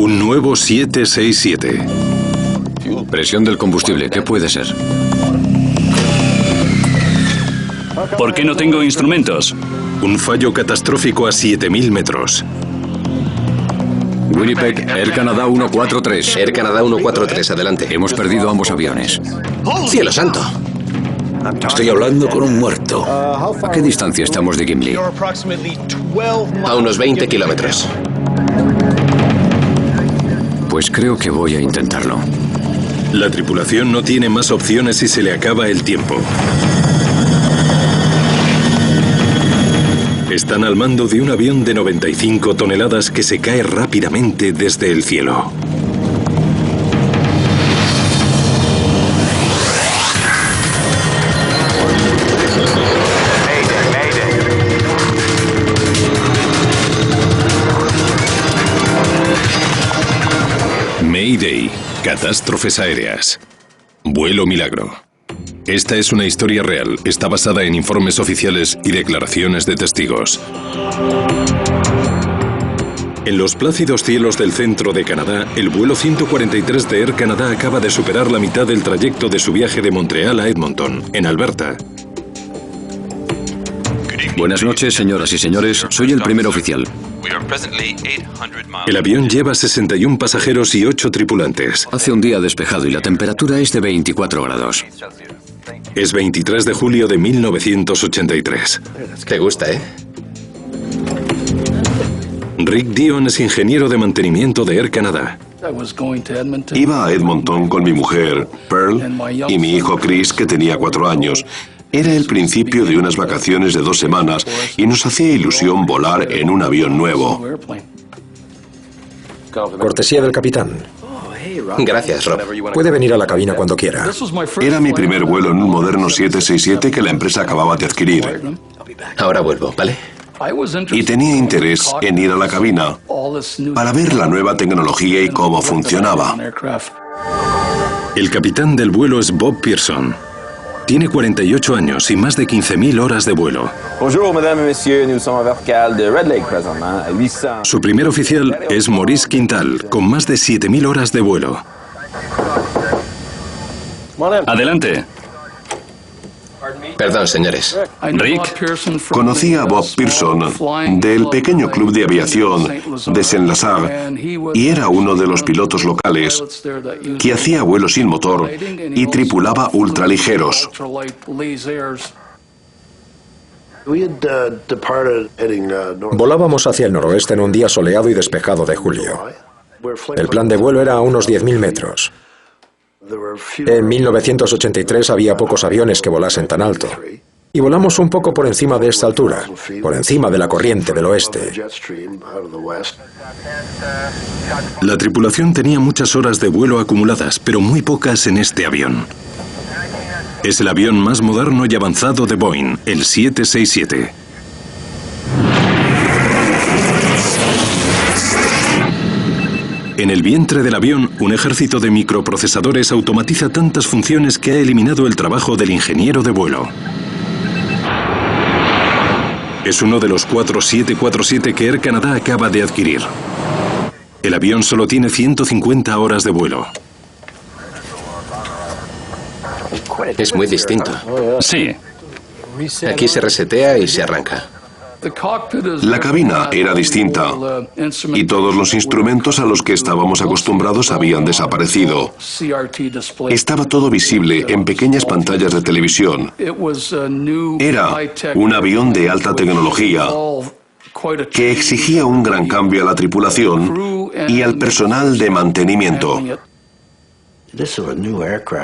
Un nuevo 767. Presión del combustible, ¿qué puede ser? ¿Por qué no tengo instrumentos? Un fallo catastrófico a 7000 metros. Winnipeg, Air Canada 143. Air Canada 143, adelante. Hemos perdido ambos aviones. ¡Cielo santo! Estoy hablando con un muerto. ¿A qué distancia estamos de Gimli? A unos 20 kilómetros. Pues creo que voy a intentarlo. La tripulación no tiene más opciones y se le acaba el tiempo. Están al mando de un avión de 95 toneladas que se cae rápidamente desde el cielo. Mayday, catástrofes aéreas. Vuelo milagro. Esta es una historia real, está basada en informes oficiales y declaraciones de testigos. En los plácidos cielos del centro de Canadá, el vuelo 143 de Air Canada acaba de superar la mitad del trayecto de su viaje de Montreal a Edmonton, en Alberta. Buenas noches, señoras y señores. Soy el primer oficial. El avión lleva 61 pasajeros y 8 tripulantes. Hace un día despejado y la temperatura es de 24 grados. Es 23 de julio de 1983. Te gusta, ¿eh? Rick Dion es ingeniero de mantenimiento de Air Canada. Iba a Edmonton con mi mujer, Pearl, y mi hijo Chris, que tenía 4 años. Era el principio de unas vacaciones de 2 semanas y nos hacía ilusión volar en un avión nuevo. Cortesía del capitán. Gracias, Rob. Puede venir a la cabina cuando quiera. Era mi primer vuelo en un moderno 767 que la empresa acababa de adquirir. Ahora vuelvo, ¿vale? Y tenía interés en ir a la cabina para ver la nueva tecnología y cómo funcionaba. El capitán del vuelo es Bob Pearson. Tiene 48 años y más de 15.000 horas de vuelo. Bonjour, mesdames et messieurs, nous sommes en vertical de Red Lake présentement à 800. Su primer oficial es Maurice Quintal, con más de 7.000 horas de vuelo. Adelante. Perdón, señores. Rick. Conocí a Bob Pearson del pequeño club de aviación de Saint-Lazare y era uno de los pilotos locales que hacía vuelos sin motor y tripulaba ultraligeros. Volábamos hacia el noroeste en un día soleado y despejado de julio. El plan de vuelo era a unos 10.000 metros. En 1983 había pocos aviones que volasen tan alto. Y volamos un poco por encima de esta altura, por encima de la corriente del oeste. La tripulación tenía muchas horas de vuelo acumuladas, pero muy pocas en este avión. Es el avión más moderno y avanzado de Boeing, el 767. En el vientre del avión, un ejército de microprocesadores automatiza tantas funciones que ha eliminado el trabajo del ingeniero de vuelo. Es uno de los 4 747 que Air Canada acaba de adquirir. El avión solo tiene 150 horas de vuelo. Es muy distinto. Sí. Aquí se resetea y se arranca. La cabina era distinta y todos los instrumentos a los que estábamos acostumbrados habían desaparecido. Estaba todo visible en pequeñas pantallas de televisión. Era un avión de alta tecnología que exigía un gran cambio a la tripulación y al personal de mantenimiento.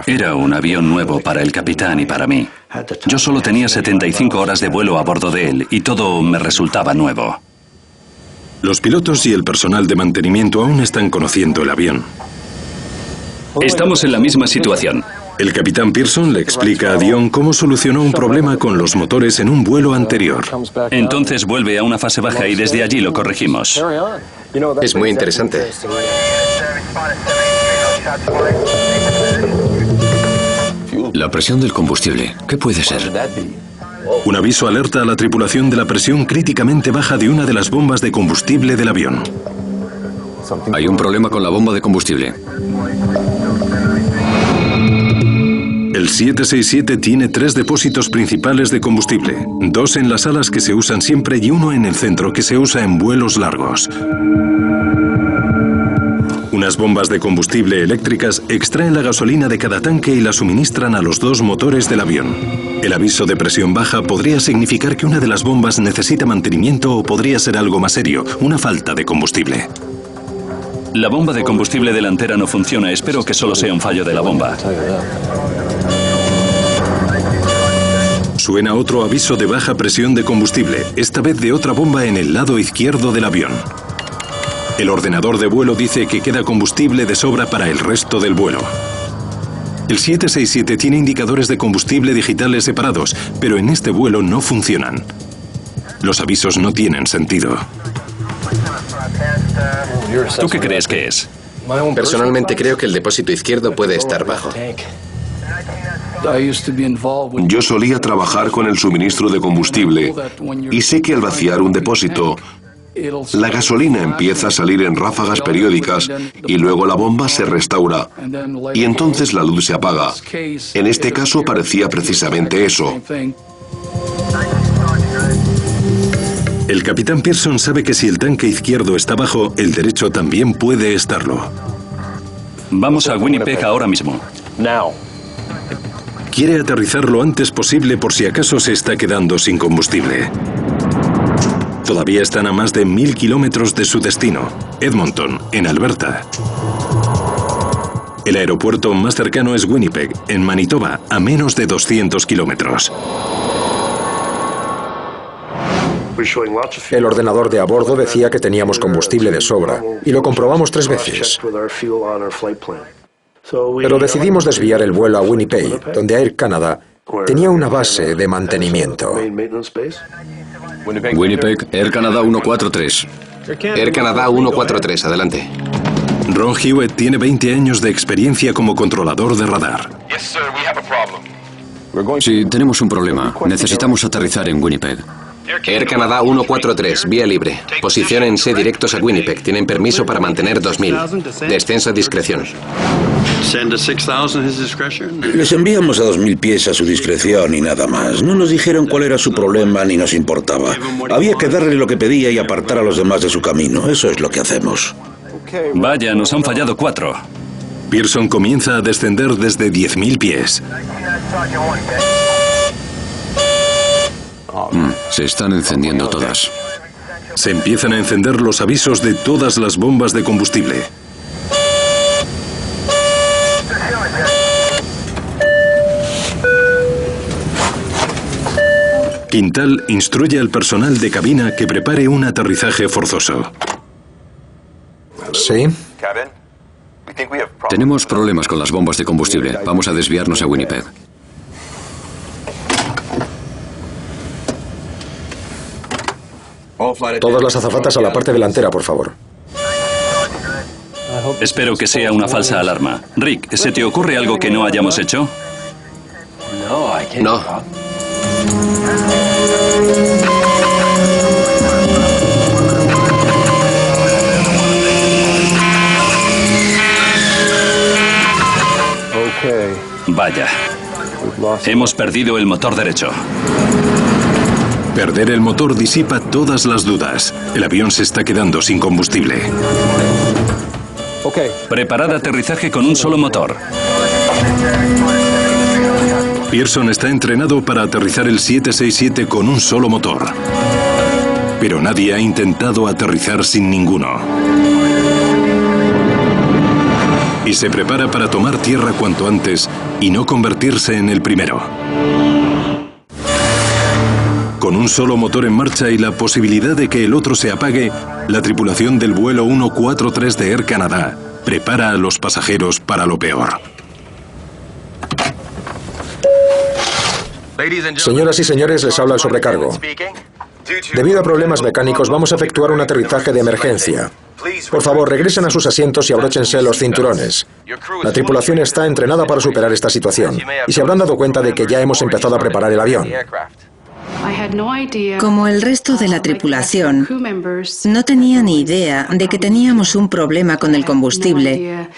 Era un avión nuevo para el capitán y para mí. Yo solo tenía 75 horas de vuelo a bordo de él y todo me resultaba nuevo. Los pilotos y el personal de mantenimiento aún están conociendo el avión. Estamos en la misma situación. El capitán Pearson le explica a Dion cómo solucionó un problema con los motores en un vuelo anterior. Entonces vuelve a una fase baja y desde allí lo corregimos. Es muy interesante. La presión del combustible, ¿qué puede ser? Un aviso alerta a la tripulación de la presión críticamente baja de una de las bombas de combustible del avión. Hay un problema con la bomba de combustible. El 767 tiene 3 depósitos principales de combustible, 2 en las alas que se usan siempre y 1 en el centro que se usa en vuelos largos. Unas bombas de combustible eléctricas extraen la gasolina de cada tanque y la suministran a los 2 motores del avión. El aviso de presión baja podría significar que una de las bombas necesita mantenimiento o podría ser algo más serio, una falta de combustible. La bomba de combustible delantera no funciona. Espero que solo sea un fallo de la bomba. Suena otro aviso de baja presión de combustible, esta vez de otra bomba en el lado izquierdo del avión. El ordenador de vuelo dice que queda combustible de sobra para el resto del vuelo. El 767 tiene indicadores de combustible digitales separados, pero en este vuelo no funcionan. Los avisos no tienen sentido. ¿Tú qué crees que es? Personalmente creo que el depósito izquierdo puede estar bajo. Yo solía trabajar con el suministro de combustible y sé que al vaciar un depósito, la gasolina empieza a salir en ráfagas periódicas y luego la bomba se restaura y entonces la luz se apaga. En este caso parecía precisamente eso. El capitán Pearson sabe que si el tanque izquierdo está bajo, el derecho también puede estarlo. Vamos a Winnipeg ahora mismo. Quiere aterrizar lo antes posible por si acaso se está quedando sin combustible. Todavía están a más de 1000 kilómetros de su destino, Edmonton, en Alberta. El aeropuerto más cercano es Winnipeg, en Manitoba, a menos de 200 kilómetros. El ordenador de a bordo decía que teníamos combustible de sobra, y lo comprobamos 3 veces. Pero decidimos desviar el vuelo a Winnipeg, donde Air Canada tenía una base de mantenimiento. Winnipeg, Air Canada 143. Air Canada 143, adelante. Ron Hewitt tiene 20 años de experiencia como controlador de radar. Sí, tenemos un problema. Necesitamos aterrizar en Winnipeg. Air Canada 143, vía libre. Posiciónense directos a Winnipeg. Tienen permiso para mantener 2000. Descenso a discreción. Les enviamos a 2000 pies a su discreción y nada más. No nos dijeron cuál era su problema ni nos importaba. Había que darle lo que pedía y apartar a los demás de su camino. Eso es lo que hacemos. Vaya, nos han fallado 4. Pearson comienza a descender desde 10.000 pies. Se están encendiendo todas. Se empiezan a encender los avisos de todas las bombas de combustible. Quintal instruye al personal de cabina que prepare un aterrizaje forzoso. ¿Sí? Tenemos problemas con las bombas de combustible. Vamos a desviarnos a Winnipeg. Todas las azafatas a la parte delantera, por favor. Espero que sea una falsa alarma. Rick, ¿se te ocurre algo que no hayamos hecho? No. Vaya. Hemos perdido el motor derecho. Perder el motor disipa todas las dudas. El avión se está quedando sin combustible. Preparad aterrizaje con un solo motor. Pearson está entrenado para aterrizar el 767 con un solo motor. Pero nadie ha intentado aterrizar sin ninguno. Y se prepara para tomar tierra cuanto antes y no convertirse en el primero. Con un solo motor en marcha y la posibilidad de que el otro se apague, la tripulación del vuelo 143 de Air Canada prepara a los pasajeros para lo peor. Señoras y señores, les habla el sobrecargo. Debido a problemas mecánicos, vamos a efectuar un aterrizaje de emergencia. Por favor, regresen a sus asientos y abróchense los cinturones. La tripulación está entrenada para superar esta situación. Y se habrán dado cuenta de que ya hemos empezado a preparar el avión. Como el resto de la tripulación, no tenía ni idea de que teníamos un problema con el combustible,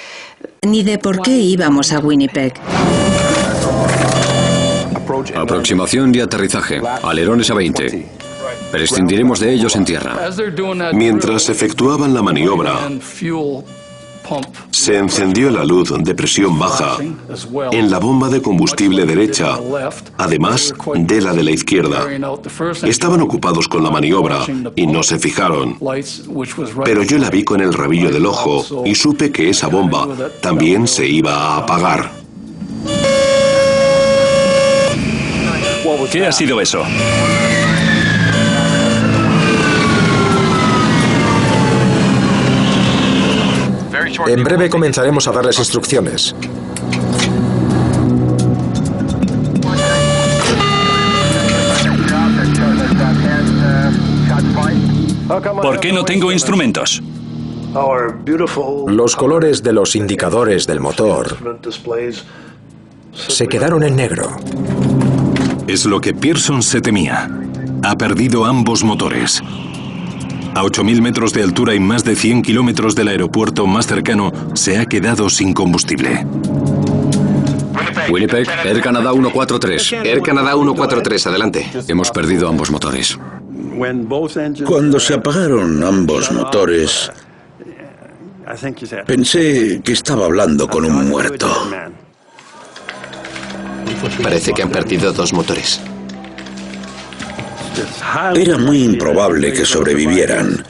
ni de por qué íbamos a Winnipeg. Aproximación y aterrizaje. Alerones a 20. Prescindiremos de ellos en tierra. Mientras efectuaban la maniobra, se encendió la luz de presión baja en la bomba de combustible derecha, además de la de la izquierda. Estaban ocupados con la maniobra y no se fijaron, pero yo la vi con el rabillo del ojo y supe que esa bomba también se iba a apagar. ¿Qué ha sido eso? En breve comenzaremos a darles instrucciones. ¿Por qué no tengo instrumentos? Los colores de los indicadores del motor se quedaron en negro. Es lo que Pearson se temía. Ha perdido ambos motores. A 8.000 metros de altura y más de 100 kilómetros del aeropuerto más cercano, se ha quedado sin combustible. Winnipeg, Air Canada 143. Air Canada 143, adelante. Hemos perdido ambos motores. Cuando se apagaron ambos motores, pensé que estaba hablando con un muerto. Parece que han perdido 2 motores. Era muy improbable que sobrevivieran.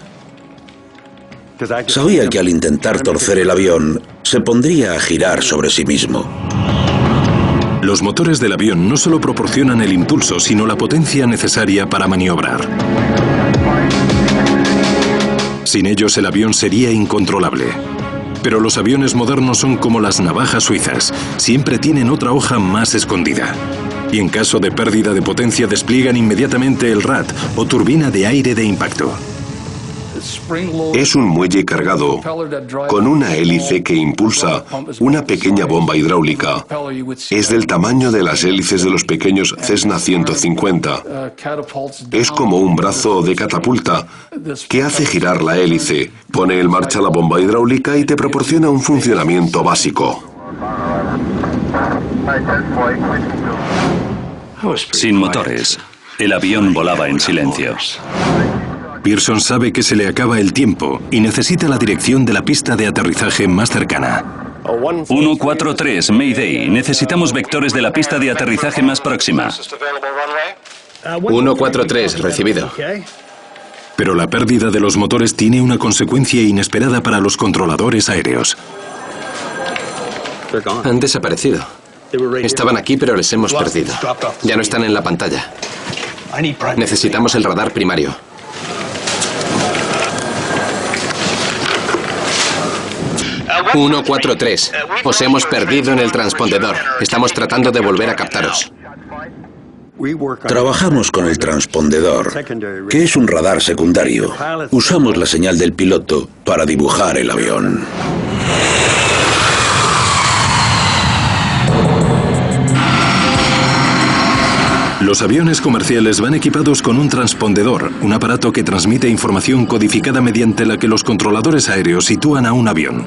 Sabía que al intentar torcer el avión, se pondría a girar sobre sí mismo. Los motores del avión no solo proporcionan el impulso, sino la potencia necesaria para maniobrar. Sin ellos, el avión sería incontrolable. Pero los aviones modernos son como las navajas suizas. Siempre tienen otra hoja más escondida. Y en caso de pérdida de potencia despliegan inmediatamente el RAT o turbina de aire de impacto. Es un muelle cargado con una hélice que impulsa una pequeña bomba hidráulica. Es del tamaño de las hélices de los pequeños Cessna 150. Es como un brazo de catapulta que hace girar la hélice, pone en marcha la bomba hidráulica y te proporciona un funcionamiento básico. Sin motores, el avión volaba en silencio. Pearson sabe que se le acaba el tiempo y necesita la dirección de la pista de aterrizaje más cercana. 143, Mayday. Necesitamos vectores de la pista de aterrizaje más próxima. 143, recibido. Pero la pérdida de los motores tiene una consecuencia inesperada para los controladores aéreos. Han desaparecido. Estaban aquí, pero les hemos perdido. Ya no están en la pantalla. Necesitamos el radar primario. ...143. Os hemos perdido en el transpondedor. Estamos tratando de volver a captaros. Trabajamos con el transpondedor, que es un radar secundario. Usamos la señal del piloto para dibujar el avión. Los aviones comerciales van equipados con un transpondedor, un aparato que transmite información codificada mediante la que los controladores aéreos sitúan a un avión.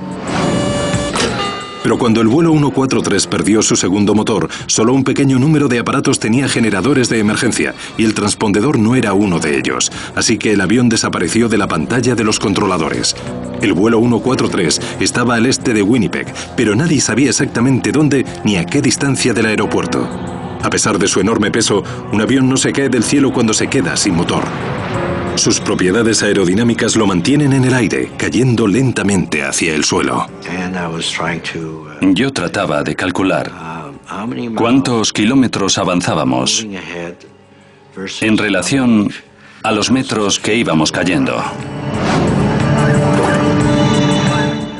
Pero cuando el vuelo 143 perdió su segundo motor, solo un pequeño número de aparatos tenía generadores de emergencia, y el transpondedor no era uno de ellos. Así que el avión desapareció de la pantalla de los controladores. El vuelo 143 estaba al este de Winnipeg, pero nadie sabía exactamente dónde ni a qué distancia del aeropuerto. A pesar de su enorme peso, un avión no se cae del cielo cuando se queda sin motor. Sus propiedades aerodinámicas lo mantienen en el aire, cayendo lentamente hacia el suelo. Yo trataba de calcular cuántos kilómetros avanzábamos en relación a los metros que íbamos cayendo.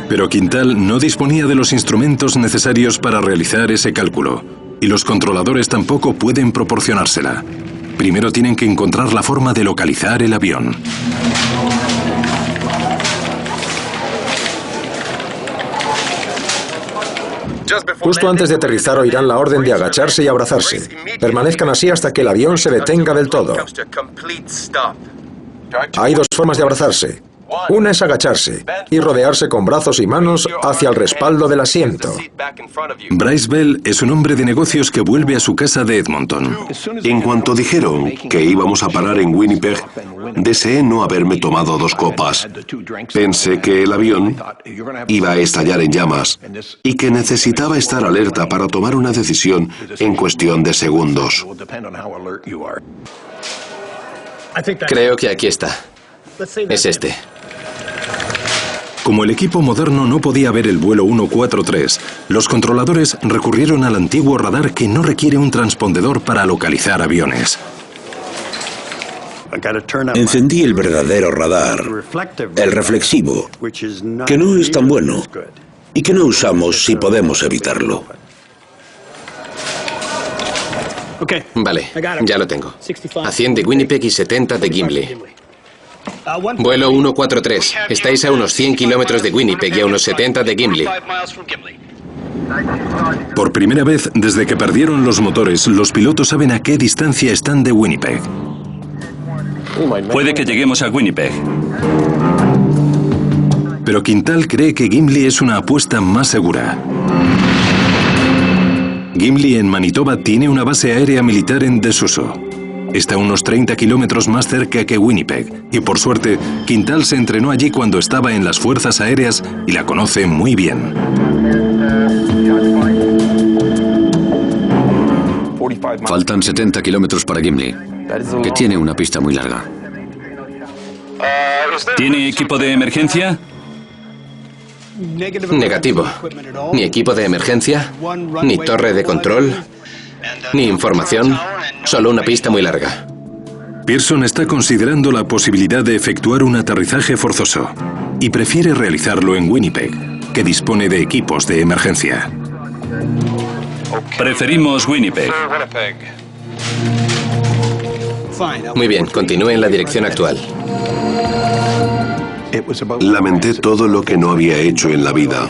Pero Quintal no disponía de los instrumentos necesarios para realizar ese cálculo, y los controladores tampoco pueden proporcionársela. Primero tienen que encontrar la forma de localizar el avión. Justo antes de aterrizar oirán la orden de agacharse y abrazarse. Permanezcan así hasta que el avión se detenga del todo. Hay dos formas de abrazarse. Una es agacharse y rodearse con brazos y manos hacia el respaldo del asiento. Bryce Bell es un hombre de negocios que vuelve a su casa de Edmonton. En cuanto dijeron que íbamos a parar en Winnipeg, deseé no haberme tomado 2 copas. Pensé que el avión iba a estallar en llamas y que necesitaba estar alerta para tomar una decisión en cuestión de segundos. Creo que aquí está. Es este. Como el equipo moderno no podía ver el vuelo 143, los controladores recurrieron al antiguo radar que no requiere un transpondedor para localizar aviones. Encendí el verdadero radar, el reflexivo, que no es tan bueno y que no usamos si podemos evitarlo. Vale, ya lo tengo. A 100 de Winnipeg y 70 de Gimli. Vuelo 143. Estáis a unos 100 kilómetros de Winnipeg y a unos 70 de Gimli. Por primera vez desde que perdieron los motores, los pilotos saben a qué distancia están de Winnipeg. Puede que lleguemos a Winnipeg. Pero Quintal cree que Gimli es una apuesta más segura. Gimli en Manitoba tiene una base aérea militar en desuso. Está a unos 30 kilómetros más cerca que Winnipeg, y por suerte, Quintal se entrenó allí cuando estaba en las fuerzas aéreas y la conoce muy bien. Faltan 70 kilómetros para Gimli, que tiene una pista muy larga. ¿Tiene equipo de emergencia? Negativo. Ni equipo de emergencia, ni torre de control, ni información, solo una pista muy larga. Pearson está considerando la posibilidad de efectuar un aterrizaje forzoso y prefiere realizarlo en Winnipeg, que dispone de equipos de emergencia. Preferimos Winnipeg. Muy bien, continúe en la dirección actual. Lamenté todo lo que no había hecho en la vida.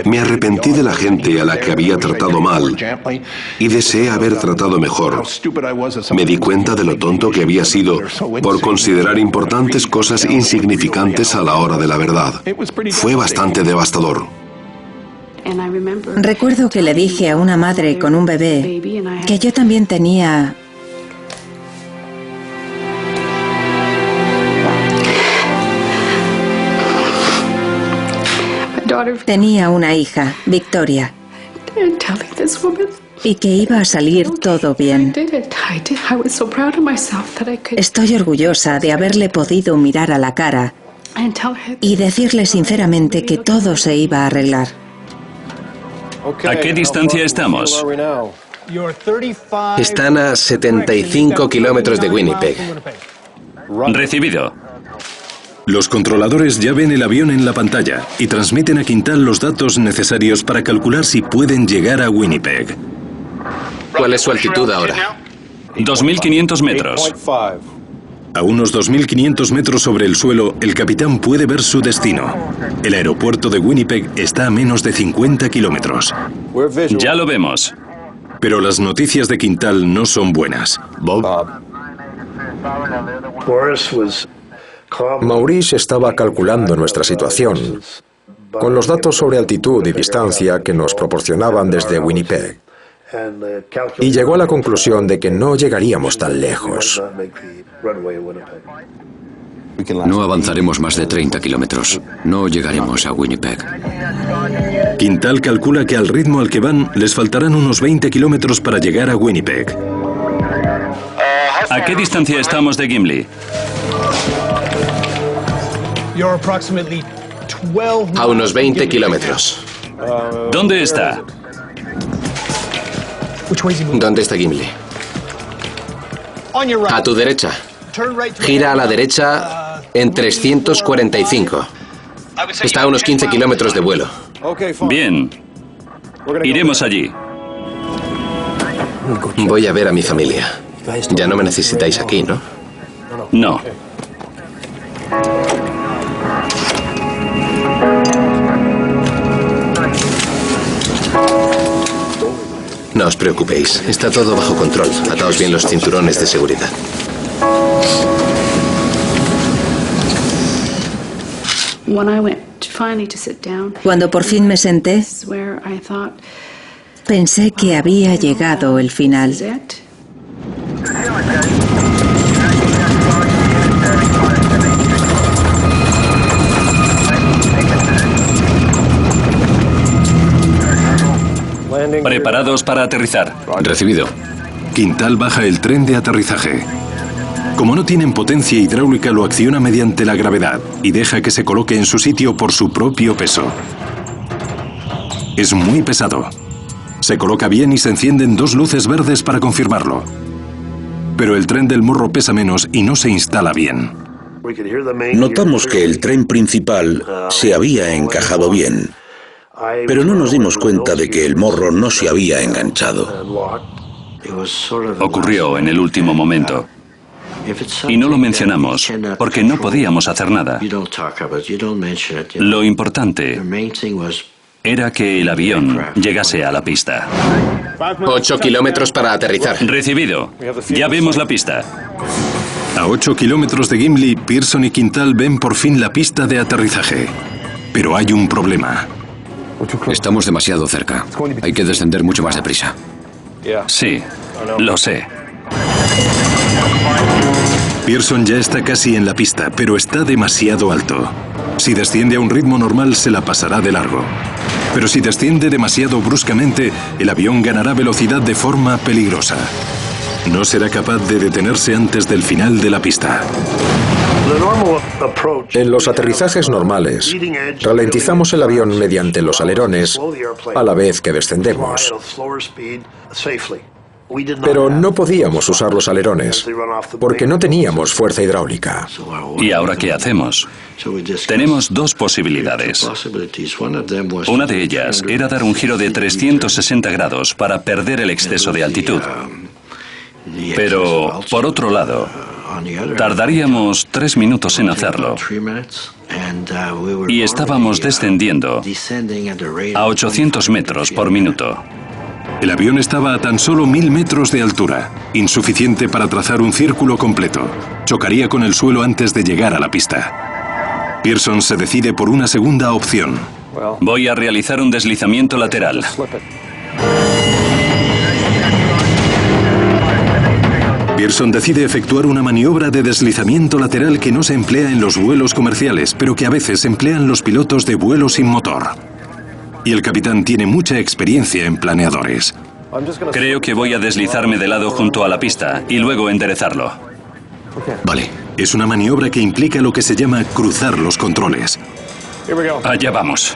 Me arrepentí de la gente a la que había tratado mal y deseé haber tratado mejor. Me di cuenta de lo tonto que había sido por considerar importantes cosas insignificantes a la hora de la verdad. Fue bastante devastador. Recuerdo que le dije a una madre con un bebé que yo también tenía una hija, Victoria, y que iba a salir todo bien. Estoy orgullosa de haberle podido mirar a la cara y decirle sinceramente que todo se iba a arreglar. ¿A qué distancia estamos? Están a 75 kilómetros de Winnipeg. Recibido. Los controladores ya ven el avión en la pantalla y transmiten a Quintal los datos necesarios para calcular si pueden llegar a Winnipeg. ¿Cuál es su altitud ahora? 2.500 metros. A unos 2.500 metros sobre el suelo, el capitán puede ver su destino. El aeropuerto de Winnipeg está a menos de 50 kilómetros. Ya lo vemos. Pero las noticias de Quintal no son buenas. Maurice estaba calculando nuestra situación con los datos sobre altitud y distancia que nos proporcionaban desde Winnipeg y llegó a la conclusión de que no llegaríamos tan lejos. No avanzaremos más de 30 kilómetros. No llegaremos a Winnipeg. Quintal calcula que al ritmo al que van les faltarán unos 20 kilómetros para llegar a Winnipeg. ¿A qué distancia estamos de Gimli? A unos 20 kilómetros. ¿Dónde está? ¿Dónde está Gimli? A tu derecha. Gira a la derecha en 345. Está a unos 15 kilómetros de vuelo. Bien. Iremos allí. Voy a ver a mi familia. Ya no me necesitáis aquí, ¿no? No. No os preocupéis, está todo bajo control. Ataos bien los cinturones de seguridad. Cuando por fin me senté, pensé que había llegado el final. Preparados para aterrizar. Recibido. Quintal baja el tren de aterrizaje. Como no tienen potencia hidráulica, lo acciona mediante la gravedad y deja que se coloque en su sitio por su propio peso. Es muy pesado. Se coloca bien y se encienden 2 luces verdes para confirmarlo. Pero el tren del morro pesa menos y no se instala bien. Notamos que el tren principal se había encajado bien, pero no nos dimos cuenta de que el morro no se había enganchado. Ocurrió en el último momento. Y no lo mencionamos porque no podíamos hacer nada. Lo importante era que el avión llegase a la pista. 8 kilómetros para aterrizar. Recibido. Ya vemos la pista. A 8 kilómetros de Gimli, Pearson y Quintal ven por fin la pista de aterrizaje. Pero hay un problema. Estamos demasiado cerca. Hay que descender mucho más deprisa. Sí, lo sé. Pearson ya está casi en la pista, pero está demasiado alto. Si desciende a un ritmo normal, se la pasará de largo. Pero si desciende demasiado bruscamente, el avión ganará velocidad de forma peligrosa. No será capaz de detenerse antes del final de la pista. En los aterrizajes normales, ralentizamos el avión mediante los alerones a la vez que descendemos. Pero no podíamos usar los alerones, porque no teníamos fuerza hidráulica. ¿Y ahora qué hacemos? Tenemos 2 posibilidades. Una de ellas era dar un giro de 360 grados para perder el exceso de altitud. Pero, por otro lado, tardaríamos 3 minutos en hacerlo. Y estábamos descendiendo a 800 metros por minuto. El avión estaba a tan solo 1000 metros de altura, insuficiente para trazar un círculo completo. Chocaría con el suelo antes de llegar a la pista. Pearson se decide por una segunda opción. Voy a realizar un deslizamiento lateral. Pearson decide efectuar una maniobra de deslizamiento lateral que no se emplea en los vuelos comerciales, pero que a veces emplean los pilotos de vuelo sin motor. Y el capitán tiene mucha experiencia en planeadores. Creo que voy a deslizarme de lado junto a la pista y luego enderezarlo. Vale. Es una maniobra que implica lo que se llama cruzar los controles. Allá vamos.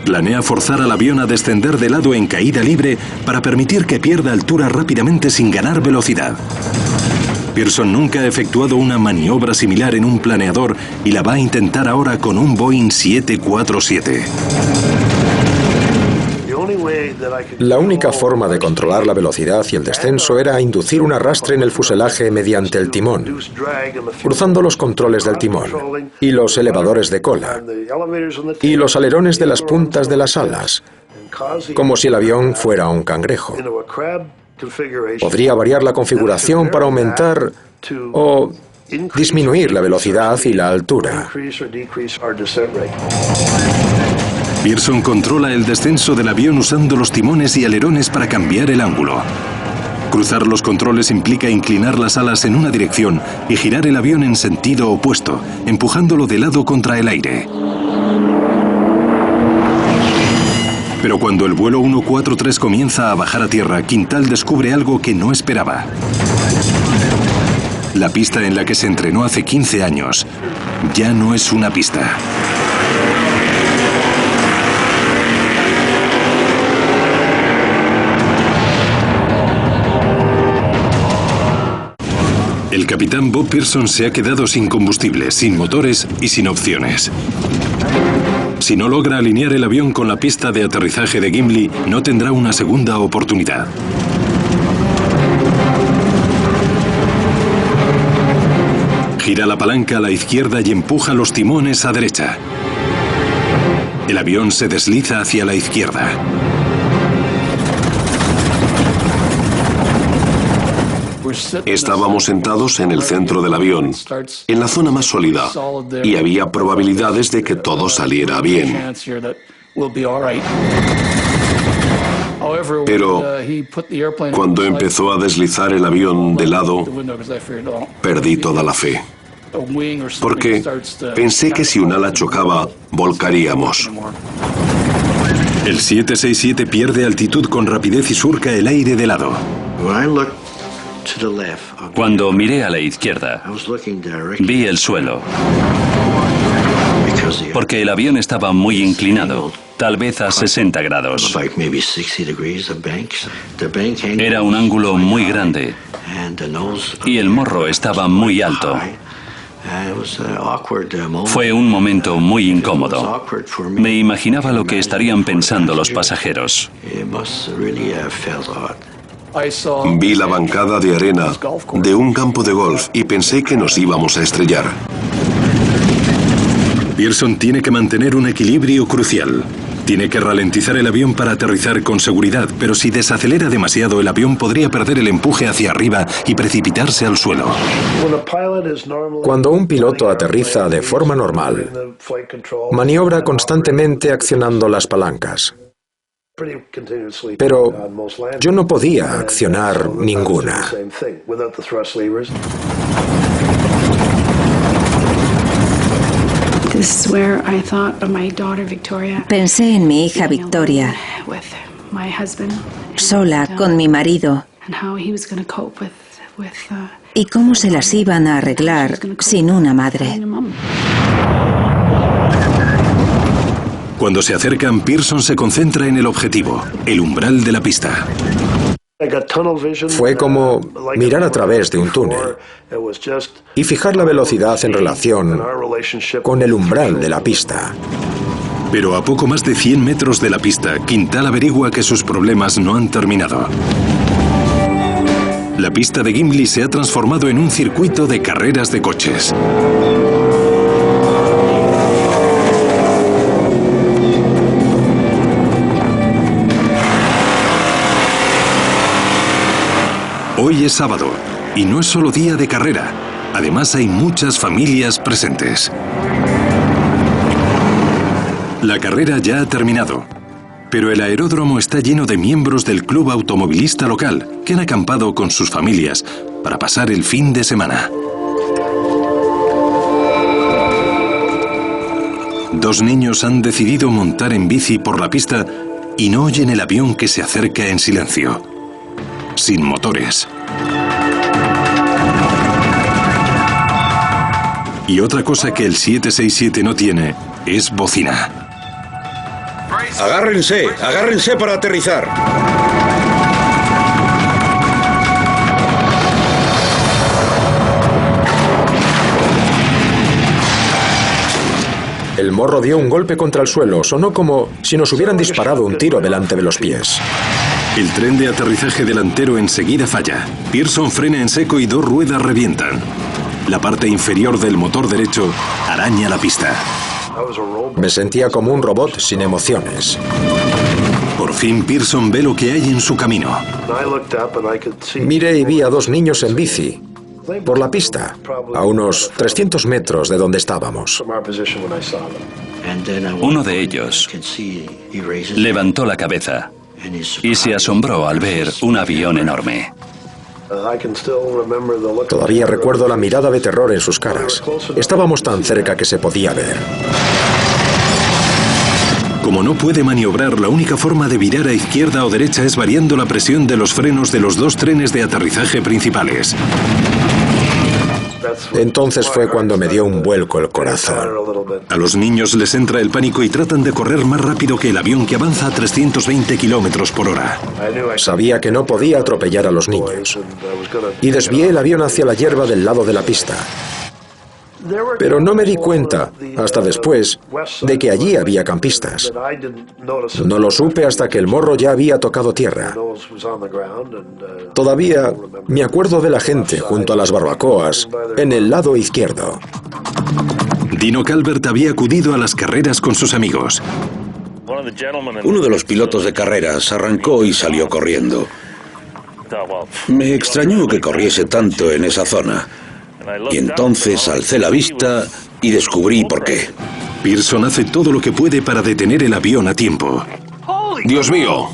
Planea forzar al avión a descender de lado en caída libre para permitir que pierda altura rápidamente sin ganar velocidad. Pearson nunca ha efectuado una maniobra similar en un planeador y la va a intentar ahora con un Boeing 747. La única forma de controlar la velocidad y el descenso era inducir un arrastre en el fuselaje mediante el timón, cruzando los controles del timón, y los elevadores de cola, y los alerones de las puntas de las alas, como si el avión fuera un cangrejo. Podría variar la configuración para aumentar o disminuir la velocidad y la altura. Pearson controla el descenso del avión usando los timones y alerones para cambiar el ángulo. Cruzar los controles implica inclinar las alas en una dirección y girar el avión en sentido opuesto, empujándolo de lado contra el aire. Pero cuando el vuelo 143 comienza a bajar a tierra, Quintal descubre algo que no esperaba. La pista en la que se entrenó hace 15 años ya no es una pista. El capitán Bob Pearson se ha quedado sin combustible, sin motores y sin opciones. Si no logra alinear el avión con la pista de aterrizaje de Gimli, no tendrá una segunda oportunidad. Gira la palanca a la izquierda y empuja los timones a derecha. El avión se desliza hacia la izquierda. Estábamos sentados en el centro del avión, en la zona más sólida, y había probabilidades de que todo saliera bien. Pero cuando empezó a deslizar el avión de lado, perdí toda la fe. Porque pensé que si un ala chocaba, volcaríamos. El 767 pierde altitud con rapidez y surca el aire de lado. Cuando miré a la izquierda, vi el suelo, porque el avión estaba muy inclinado, tal vez a 60 grados. Era un ángulo muy grande y el morro estaba muy alto. Fue un momento muy incómodo. Me imaginaba lo que estarían pensando los pasajeros. Vi la bancada de arena de un campo de golf y pensé que nos íbamos a estrellar. Pearson tiene que mantener un equilibrio crucial. Tiene que ralentizar el avión para aterrizar con seguridad, pero si desacelera demasiado, el avión podría perder el empuje hacia arriba y precipitarse al suelo. Cuando un piloto aterriza de forma normal, maniobra constantemente accionando las palancas. Pero yo no podía accionar ninguna. Pensé en mi hija Victoria, sola con mi marido, y cómo se las iban a arreglar sin una madre. Cuando se acercan, Pearson se concentra en el objetivo, el umbral de la pista. Fue como mirar a través de un túnel y fijar la velocidad en relación con el umbral de la pista. Pero a poco más de 100 metros de la pista, Quintal averigua que sus problemas no han terminado. La pista de Gimli se ha transformado en un circuito de carreras de coches. Hoy es sábado, y no es solo día de carrera. Además, hay muchas familias presentes. La carrera ya ha terminado, pero el aeródromo está lleno de miembros del club automovilista local que han acampado con sus familias para pasar el fin de semana. Dos niños han decidido montar en bici por la pista y no oyen el avión que se acerca en silencio, sin motores. Y otra cosa que el 767 no tiene es bocina. Agárrense, agárrense para aterrizar. El morro dio un golpe contra el suelo. Sonó como si nos hubieran disparado un tiro delante de los pies. El tren de aterrizaje delantero enseguida falla. Pearson frena en seco y dos ruedas revientan. La parte inferior del motor derecho araña la pista. Me sentía como un robot sin emociones. Por fin Pearson ve lo que hay en su camino. Miré y vi a dos niños en bici, por la pista, a unos 300 metros de donde estábamos. Uno de ellos levantó la cabeza y se asombró al ver un avión enorme. Todavía recuerdo la mirada de terror en sus caras. Estábamos tan cerca que se podía ver. Como no puede maniobrar, la única forma de virar a izquierda o derecha es variando la presión de los frenos de los dos trenes de aterrizaje principales. Entonces fue cuando me dio un vuelco el corazón. A los niños les entra el pánico y tratan de correr más rápido que el avión, que avanza a 320 kilómetros por hora. Sabía que no podía atropellar a los niños y desvié el avión hacia la hierba del lado de la pista. Pero no me di cuenta, hasta después, de que allí había campistas. No lo supe hasta que el morro ya había tocado tierra. Todavía me acuerdo de la gente junto a las barbacoas, en el lado izquierdo. Dino Calvert había acudido a las carreras con sus amigos. Uno de los pilotos de carreras arrancó y salió corriendo. Me extrañó que corriese tanto en esa zona. Y entonces alcé la vista y descubrí por qué. Pearson hace todo lo que puede para detener el avión a tiempo. ¡Dios mío!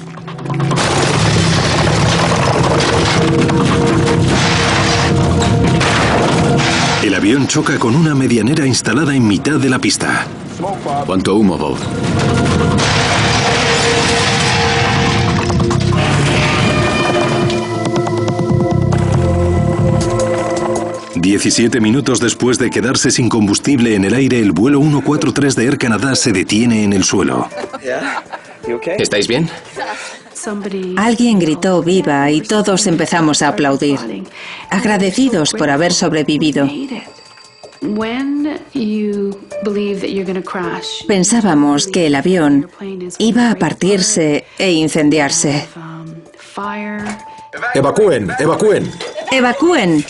El avión choca con una medianera instalada en mitad de la pista. ¿Cuánto humo, Bob? «17 minutos después de quedarse sin combustible en el aire, el vuelo 143 de Air Canada se detiene en el suelo». ¿Estáis bien? Alguien gritó viva y todos empezamos a aplaudir, agradecidos por haber sobrevivido. Pensábamos que el avión iba a partirse e incendiarse. ¡Evacúen! ¡Evacúen! ¡Evacúen!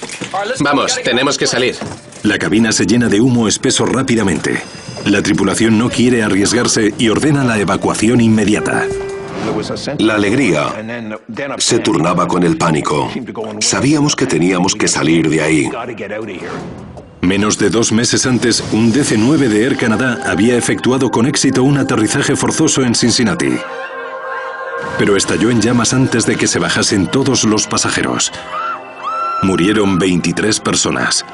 Vamos, tenemos que salir. La cabina se llena de humo espeso rápidamente. La tripulación no quiere arriesgarse y ordena la evacuación inmediata. La alegría se turnaba con el pánico. Sabíamos que teníamos que salir de ahí. Menos de 2 meses antes, un DC-9 de Air Canada había efectuado con éxito un aterrizaje forzoso en Cincinnati. Pero estalló en llamas antes de que se bajasen todos los pasajeros. Murieron 23 personas.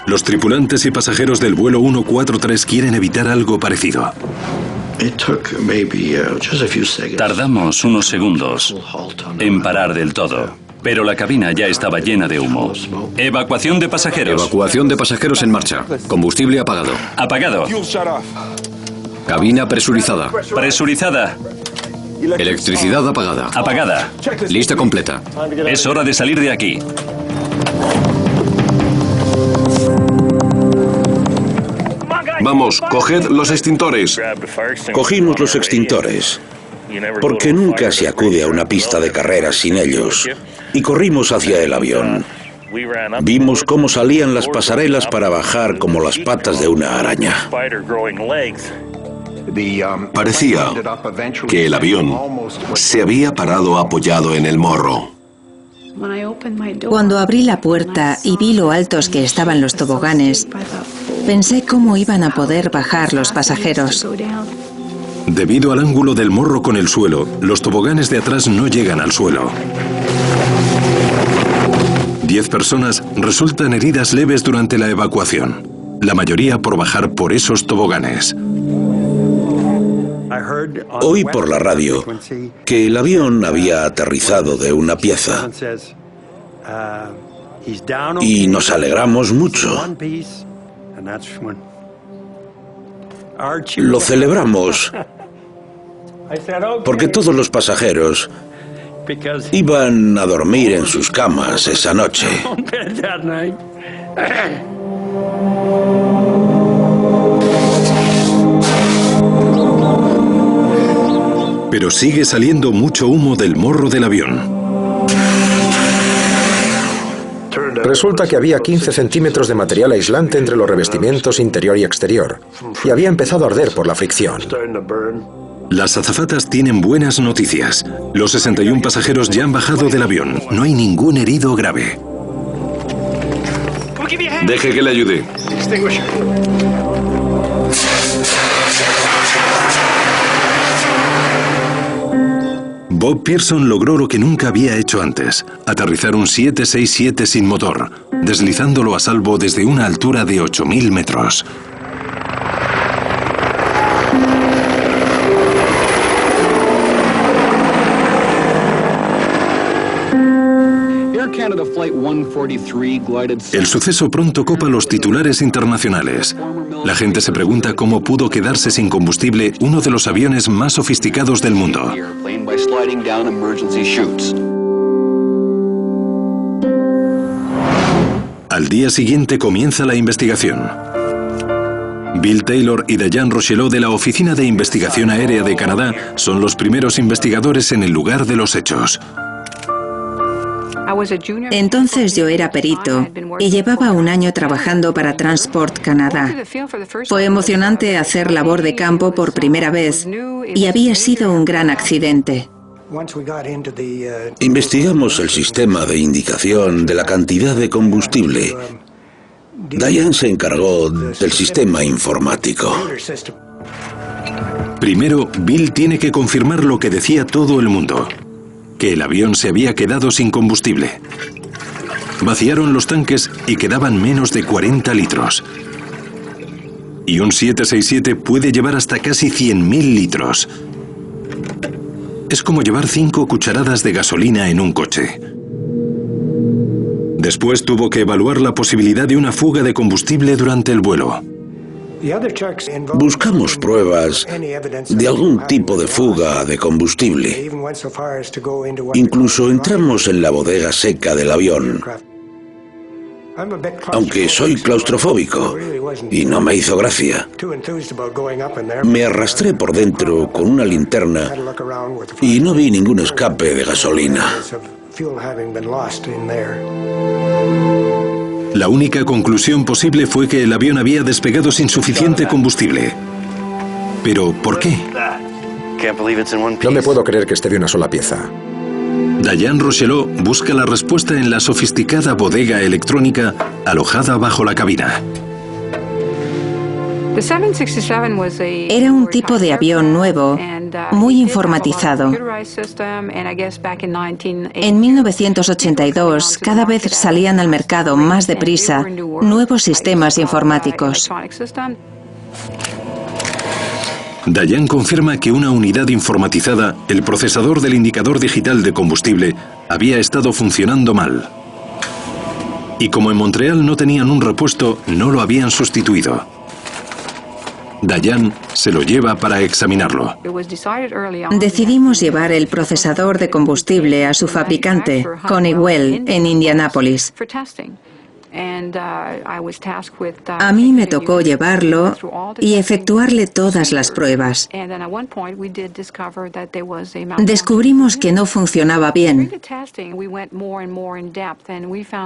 Los tripulantes y pasajeros del vuelo 143 quieren evitar algo parecido. Tardamos unos segundos en parar del todo, pero la cabina ya estaba llena de humo. Evacuación de pasajeros. Evacuación de pasajeros en marcha. Combustible apagado. Apagado. Cabina presurizada. Presurizada. Electricidad apagada. Apagada. Lista completa. Es hora de salir de aquí. Vamos, coged los extintores. Cogimos los extintores, porque nunca se acude a una pista de carreras sin ellos, y corrimos hacia el avión. Vimos cómo salían las pasarelas para bajar como las patas de una araña. Parecía que el avión se había parado apoyado en el morro. Cuando abrí la puerta y vi lo altos que estaban los toboganes, pensé cómo iban a poder bajar los pasajeros. Debido al ángulo del morro con el suelo, los toboganes de atrás no llegan al suelo. 10 personas resultan heridas leves durante la evacuación, la mayoría por bajar por esos toboganes. Oí por la radio que el avión había aterrizado de una pieza y nos alegramos mucho. Lo celebramos porque todos los pasajeros iban a dormir en sus camas esa noche. Pero sigue saliendo mucho humo del morro del avión. Resulta que había 15 centímetros de material aislante entre los revestimientos interior y exterior, y había empezado a arder por la fricción. Las azafatas tienen buenas noticias. Los 61 pasajeros ya han bajado del avión. No hay ningún herido grave. Deje que le ayude. Bob Pearson logró lo que nunca había hecho antes, aterrizar un 767 sin motor, deslizándolo a salvo desde una altura de 8.000 metros. El suceso pronto copa los titulares internacionales. La gente se pregunta cómo pudo quedarse sin combustible uno de los aviones más sofisticados del mundo. Al día siguiente comienza la investigación. Bill Taylor y Diane Rochelot de la Oficina de Investigación Aérea de Canadá son los primeros investigadores en el lugar de los hechos. Entonces yo era perito y llevaba un año trabajando para Transport Canada. Fue emocionante hacer labor de campo por primera vez y había sido un gran accidente. Investigamos el sistema de indicación de la cantidad de combustible. Diane se encargó del sistema informático. Primero, Bill tiene que confirmar lo que decía todo el mundo, que el avión se había quedado sin combustible. Vaciaron los tanques y quedaban menos de 40 litros. Y un 767 puede llevar hasta casi 100.000 litros. Es como llevar 5 cucharadas de gasolina en un coche. Después tuvo que evaluar la posibilidad de una fuga de combustible durante el vuelo. Buscamos pruebas de algún tipo de fuga de combustible. Incluso entramos en la bodega seca del avión. Aunque soy claustrofóbico y no me hizo gracia, me arrastré por dentro con una linterna y no vi ningún escape de gasolina. La única conclusión posible fue que el avión había despegado sin suficiente combustible. ¿Pero por qué? No me puedo creer que esté de una sola pieza. Diane Rochelot busca la respuesta en la sofisticada bodega electrónica alojada bajo la cabina. Era un tipo de avión nuevo, muy informatizado. En 1982, cada vez salían al mercado más deprisa nuevos sistemas informáticos. Diane confirma que una unidad informatizada, el procesador del indicador digital de combustible, había estado funcionando mal. Y como en Montreal no tenían un repuesto, no lo habían sustituido. Diane se lo lleva para examinarlo. Decidimos llevar el procesador de combustible a su fabricante, Honeywell, en Indianápolis. A mí me tocó llevarlo y efectuarle todas las pruebas. Descubrimos que no funcionaba bien.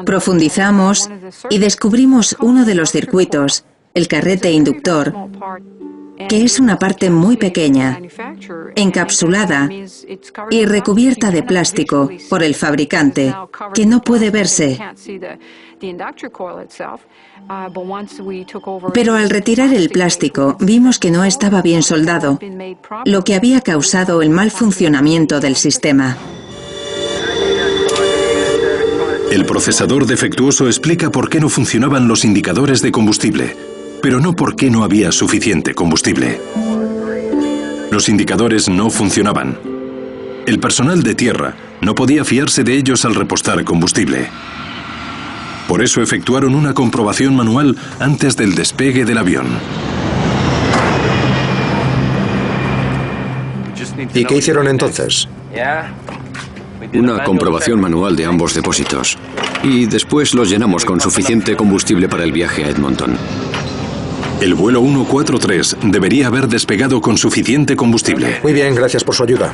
Profundizamos y descubrimos uno de los circuitos, el carrete inductor, que es una parte muy pequeña, encapsulada y recubierta de plástico por el fabricante, que no puede verse. Pero al retirar el plástico, vimos que no estaba bien soldado, lo que había causado el mal funcionamiento del sistema. El procesador defectuoso explica por qué no funcionaban los indicadores de combustible, pero no por qué no había suficiente combustible. Los indicadores no funcionaban. El personal de tierra no podía fiarse de ellos al repostar combustible. Por eso efectuaron una comprobación manual antes del despegue del avión. ¿Y qué hicieron entonces? Una comprobación manual de ambos depósitos. Y después los llenamos con suficiente combustible para el viaje a Edmonton. El vuelo 143 debería haber despegado con suficiente combustible. Muy bien, gracias por su ayuda.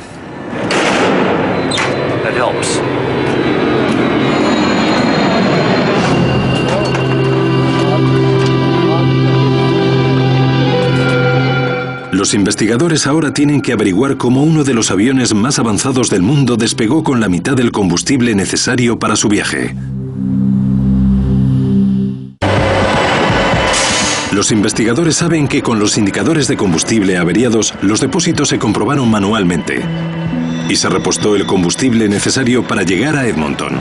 Los investigadores ahora tienen que averiguar cómo uno de los aviones más avanzados del mundo despegó con la mitad del combustible necesario para su viaje. Los investigadores saben que con los indicadores de combustible averiados, los depósitos se comprobaron manualmente y se repostó el combustible necesario para llegar a Edmonton.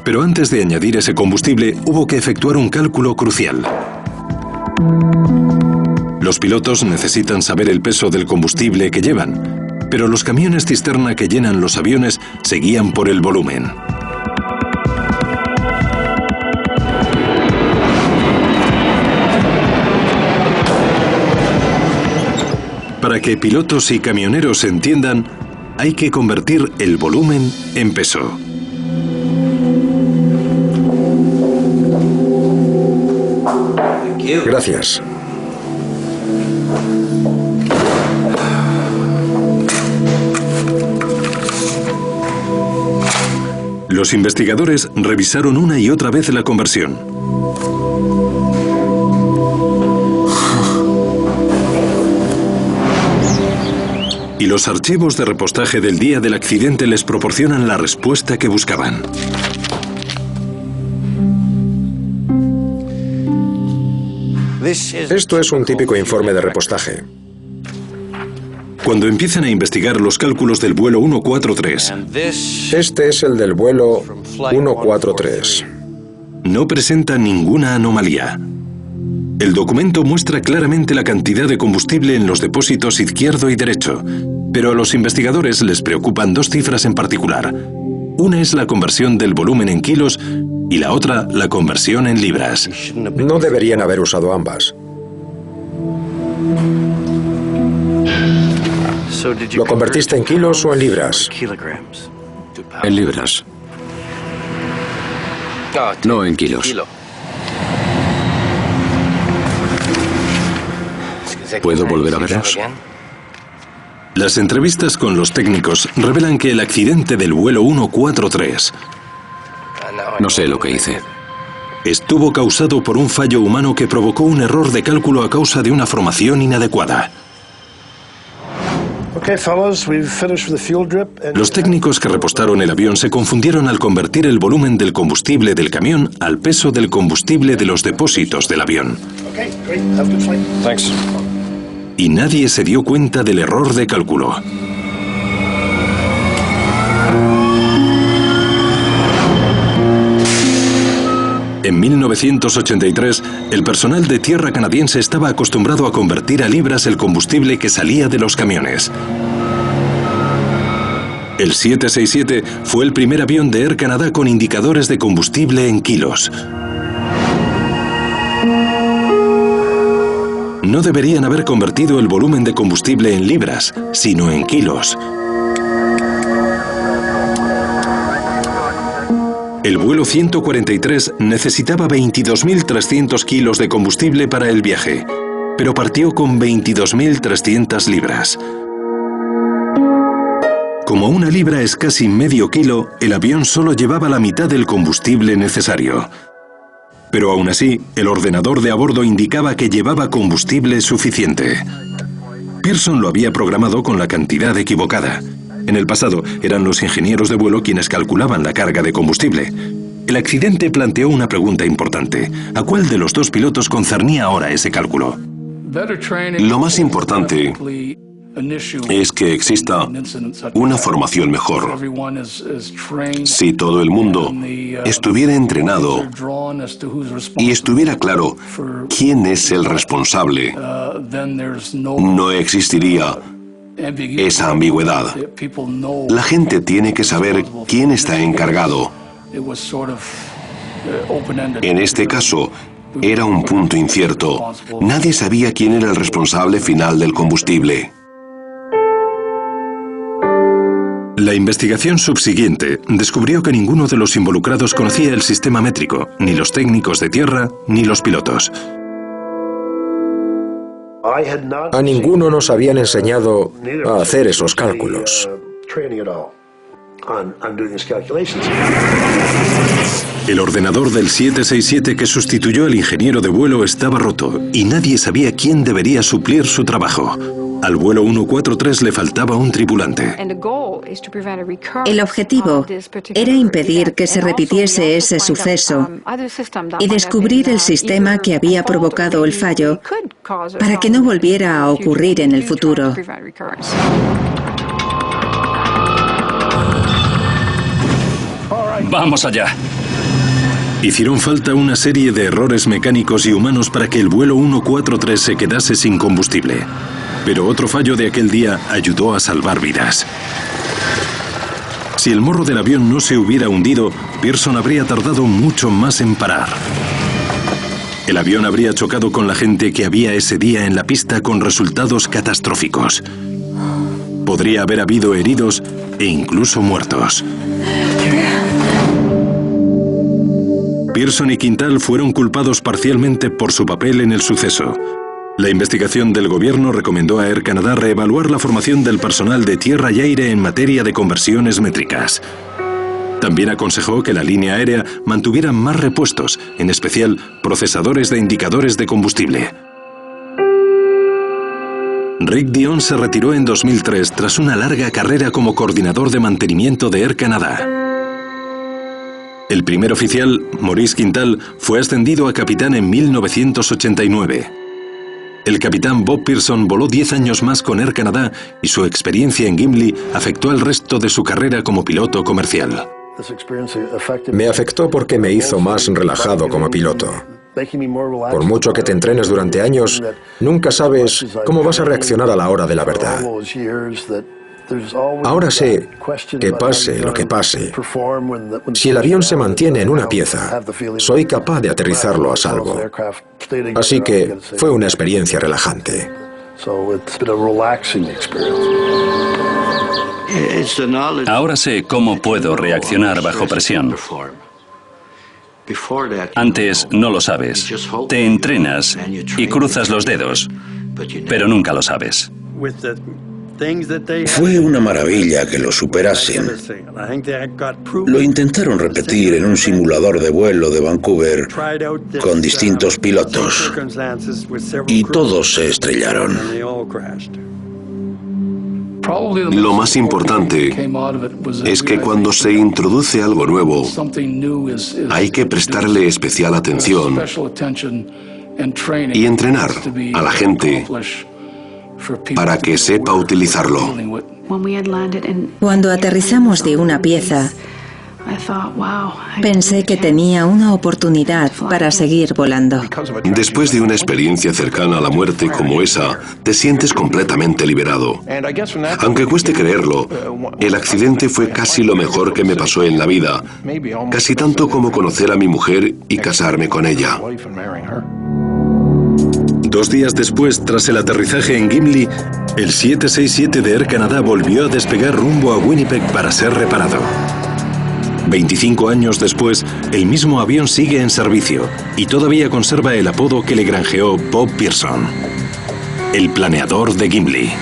Pero antes de añadir ese combustible, hubo que efectuar un cálculo crucial. Los pilotos necesitan saber el peso del combustible que llevan, pero los camiones cisterna que llenan los aviones se guían por el volumen. Para que pilotos y camioneros se entiendan, hay que convertir el volumen en peso. Gracias. Los investigadores revisaron una y otra vez la conversión. Y los archivos de repostaje del día del accidente les proporcionan la respuesta que buscaban. Esto es un típico informe de repostaje. Cuando empiezan a investigar los cálculos del vuelo 143, Este es el del vuelo 143. no presenta ninguna anomalía. El documento muestra claramente la cantidad de combustible en los depósitos izquierdo y derecho, pero a los investigadores les preocupan dos cifras en particular. Una es la conversión del volumen en kilos y la otra la conversión en libras. No deberían haber usado ambas. ¿Lo convertiste en kilos o en libras? En libras. No en kilos. ¿Puedo volver a verlos? Las entrevistas con los técnicos revelan que el accidente del vuelo 143 No sé lo que hice. estuvo causado por un fallo humano que provocó un error de cálculo a causa de una formación inadecuada. Los técnicos que repostaron el avión se confundieron al convertir el volumen del combustible del camión al peso del combustible de los depósitos del avión. Y nadie se dio cuenta del error de cálculo. En 1983, el personal de tierra canadiense estaba acostumbrado a convertir a libras el combustible que salía de los camiones. El 767 fue el primer avión de Air Canada con indicadores de combustible en kilos. No deberían haber convertido el volumen de combustible en libras, sino en kilos. El vuelo 143 necesitaba 22.300 kilos de combustible para el viaje, pero partió con 22.300 libras. Como una libra es casi medio kilo, el avión solo llevaba la mitad del combustible necesario. Pero aún así, el ordenador de a bordo indicaba que llevaba combustible suficiente. Pearson lo había programado con la cantidad equivocada. En el pasado, eran los ingenieros de vuelo quienes calculaban la carga de combustible. El accidente planteó una pregunta importante. ¿A cuál de los dos pilotos concernía ahora ese cálculo? Lo más importante es que exista una formación mejor. Si todo el mundo estuviera entrenado y estuviera claro quién es el responsable, no existiría esa ambigüedad. La gente tiene que saber quién está encargado. En este caso, era un punto incierto. Nadie sabía quién era el responsable final del combustible. La investigación subsiguiente descubrió que ninguno de los involucrados conocía el sistema métrico, ni los técnicos de tierra, ni los pilotos. A ninguno nos habían enseñado a hacer esos cálculos. El ordenador del 767 que sustituyó al ingeniero de vuelo estaba roto y nadie sabía quién debería suplir su trabajo. Al vuelo 143 le faltaba un tripulante. El objetivo era impedir que se repitiese ese suceso y descubrir el sistema que había provocado el fallo para que no volviera a ocurrir en el futuro. ¡Vamos allá! Hicieron falta una serie de errores mecánicos y humanos para que el vuelo 143 se quedase sin combustible. Pero otro fallo de aquel día ayudó a salvar vidas. Si el morro del avión no se hubiera hundido, Pearson habría tardado mucho más en parar. El avión habría chocado con la gente que había ese día en la pista con resultados catastróficos. Podría haber habido heridos e incluso muertos. Pearson y Quintal fueron culpados parcialmente por su papel en el suceso. La investigación del gobierno recomendó a Air Canada reevaluar la formación del personal de tierra y aire en materia de conversiones métricas. También aconsejó que la línea aérea mantuviera más repuestos, en especial procesadores de indicadores de combustible. Rick Dion se retiró en 2003 tras una larga carrera como coordinador de mantenimiento de Air Canada. El primer oficial, Maurice Quintal, fue ascendido a capitán en 1989. El capitán Bob Pearson voló 10 años más con Air Canada y su experiencia en Gimli afectó al resto de su carrera como piloto comercial. Me afectó porque me hizo más relajado como piloto. Por mucho que te entrenes durante años, nunca sabes cómo vas a reaccionar a la hora de la verdad. Ahora sé que pase lo que pase, si el avión se mantiene en una pieza, soy capaz de aterrizarlo a salvo. Así que fue una experiencia relajante. Ahora sé cómo puedo reaccionar bajo presión. Antes no lo sabes. Te entrenas y cruzas los dedos, pero nunca lo sabes. Fue una maravilla que lo superasen. Lo intentaron repetir en un simulador de vuelo de Vancouver con distintos pilotos y todos se estrellaron. Lo más importante es que cuando se introduce algo nuevo, hay que prestarle especial atención y entrenar a la gente para que sepa utilizarlo. Cuando aterrizamos de una pieza, pensé que tenía una oportunidad para seguir volando. Después de una experiencia cercana a la muerte como esa, te sientes completamente liberado. Aunque cueste creerlo, el accidente fue casi lo mejor que me pasó en la vida, casi tanto como conocer a mi mujer y casarme con ella. 2 días después, tras el aterrizaje en Gimli, el 767 de Air Canada volvió a despegar rumbo a Winnipeg para ser reparado. 25 años después, el mismo avión sigue en servicio y todavía conserva el apodo que le granjeó Bob Pearson: el planeador de Gimli.